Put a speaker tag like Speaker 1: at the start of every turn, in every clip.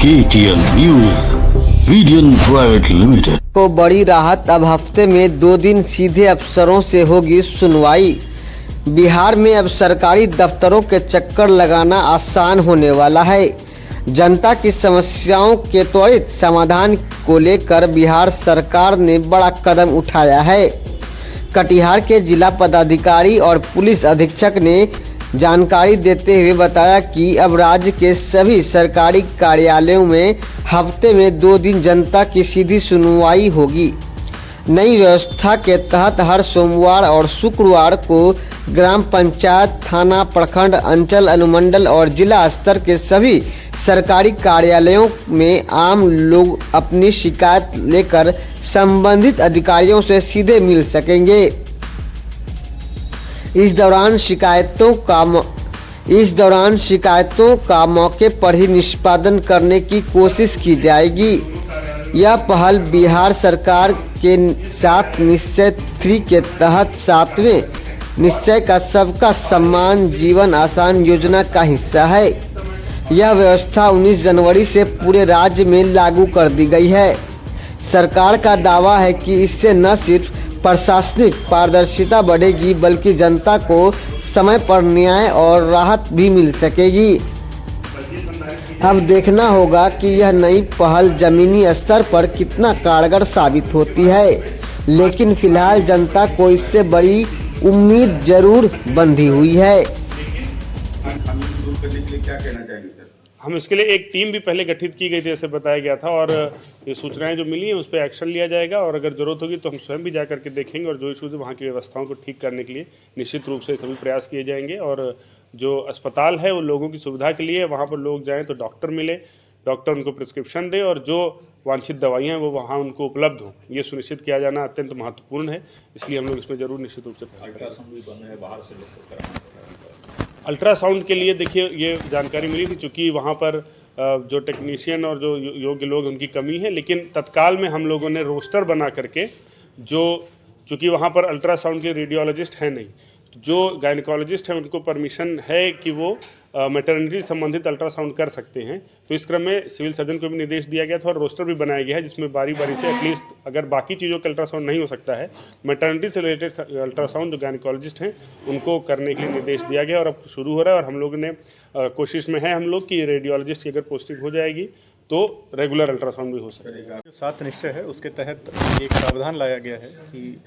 Speaker 1: KTN news वीडियन private limited
Speaker 2: को बड़ी राहत। अब हफ्ते में 2 दिन सीधे अफसरों से होगी सुनवाई। बिहार में अब सरकारी दफ्तरों के चक्कर लगाना आसान होने वाला है। जनता की समस्याओं के त्वरित समाधान को लेकर बिहार सरकार ने बड़ा कदम उठाया है। कटिहार के जिला पदाधिकारी और पुलिस अधीक्षक ने जानकारी देते हुए बताया कि अब राज्य के सभी सरकारी कार्यालयों में हफ्ते में 2 दिन जनता की सीधी सुनवाई होगी। नई व्यवस्था के तहत हर सोमवार और शुक्रवार को ग्राम पंचायत, थाना, प्रखंड, अंचल, अनुमंडल और जिला स्तर के सभी सरकारी कार्यालयों में आम लोग अपनी शिकायत लेकर संबंधित अधिकारियों से सीधे मिल सकेंगे। इस दौरान शिकायतों का मौके पर ही निष्पादन करने की कोशिश की जाएगी। यह पहल बिहार सरकार के 7 निश्चय 3 के तहत 7वें निश्चय का सबका सम्मान जीवन आसान योजना का हिस्सा है। यह व्यवस्था 19 जनवरी से पूरे राज्य में लागू कर दी गई है। सरकार का दावा है कि इससे न सिर्फ प्रशासनिक पारदर्शिता बढ़ेगी बल्कि जनता को समय पर न्याय और राहत भी मिल सकेगी। अब देखना होगा कि यह नई पहल जमीनी स्तर पर कितना कारगर साबित होती है, लेकिन फिलहाल जनता को इससे बड़ी उम्मीद जरूर बंधी हुई है।
Speaker 3: क्या कहना चाहेंगे सर?
Speaker 4: हम इसके लिए एक टीम भी पहले गठित की गई थी, ऐसे बताया गया था, और ये सूचनाएं जो मिली हैं उस पर एक्शन लिया जाएगा और अगर ज़रूरत होगी तो हम स्वयं भी जा करके देखेंगे और जो इशूज़ है वहाँ की व्यवस्थाओं को ठीक करने के लिए निश्चित रूप से सभी प्रयास किए जाएंगे। और जो अस्पताल है वो लोगों की सुविधा के लिए, वहाँ पर लोग जाएँ तो डॉक्टर मिले, डॉक्टर उनको प्रिस्क्रिप्शन दे और जो वांछित दवाइयाँ वो वहाँ उनको उपलब्ध हों, ये सुनिश्चित किया जाना अत्यंत महत्वपूर्ण है। इसलिए हम लोग इसमें ज़रूर निश्चित रूप से अल्ट्रासाउंड के लिए देखिए ये जानकारी मिली थी, चूँकि वहाँ पर जो टेक्नीशियन और जो योग्य लोग उनकी कमी है, लेकिन तत्काल में हम लोगों ने रोस्टर बना करके चूँकि वहाँ पर अल्ट्रासाउंड के रेडियोलॉजिस्ट हैं नहीं, जो गायनिकोलॉजिस्ट हैं उनको परमिशन है कि वो मैटरनिटी संबंधित अल्ट्रासाउंड कर सकते हैं। तो इस क्रम में सिविल सर्जन को भी निर्देश दिया गया था और रोस्टर भी बनाया गया है जिसमें बारी बारी से एटलीस्ट अगर बाकी चीज़ों का अल्ट्रासाउंड नहीं हो सकता है, मैटरनिटी से रिलेटेड अल्ट्रासाउंड जो गायनिकोलॉजिस्ट हैं उनको करने के लिए निर्देश दिया गया और अब शुरू हो रहा है। और हम लोगों ने कोशिश में है हम लोग कि रेडियोलॉजिस्ट की अगर पोस्टिंग हो जाएगी तो रेगुलर अल्ट्रासाउंड भी हो सकेगा।
Speaker 5: जो 7 निश्चय है उसके तहत एक प्रावधान लाया गया है कि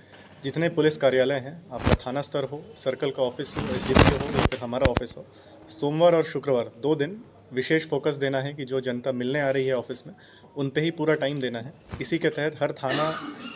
Speaker 5: जितने पुलिस कार्यालय हैं, आपका थाना स्तर हो, सर्कल का ऑफिस हो, SDPO हो या फिर हमारा ऑफिस हो, सोमवार और शुक्रवार 2 दिन विशेष फोकस देना है कि जो जनता मिलने आ रही है ऑफिस में उन पे ही पूरा टाइम देना है। इसी के तहत हर थाना,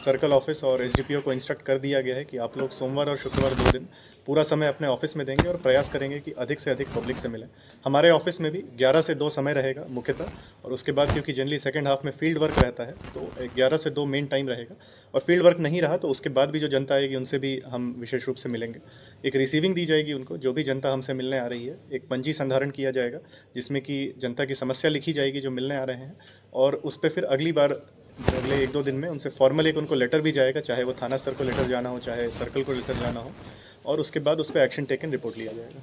Speaker 5: सर्कल ऑफिस और SDPO को इंस्ट्रक्ट कर दिया गया है कि आप लोग सोमवार और शुक्रवार 2 दिन पूरा समय अपने ऑफिस में देंगे और प्रयास करेंगे कि अधिक से अधिक पब्लिक से मिलें। हमारे ऑफिस में भी 11 से 2 समय रहेगा मुख्यतः, और उसके बाद क्योंकि जनरली सेकंड हाफ में फील्ड वर्क रहता है तो 11 से 2 मेन टाइम रहेगा, और फील्ड वर्क नहीं रहा तो उसके बाद भी जो जनता आएगी उनसे भी हम विशेष रूप से मिलेंगे। एक रिसीविंग दी जाएगी उनको, जो भी जनता हमसे मिलने आ रही है एक पंजी संधारण किया जाएगा जिसमें कि जनता की समस्या लिखी जाएगी जो मिलने आ रहे हैं, और उस पर फिर अगली बार अगले 1-2 दिन में उनसे फॉर्मल एक उनको लेटर भी जाएगा, चाहे वो थाना स्तर को लेटर जाना हो चाहे सर्कल को लेटर जाना हो, और उसके बाद उस पर एक्शन टेकन रिपोर्ट लिया जाएगा।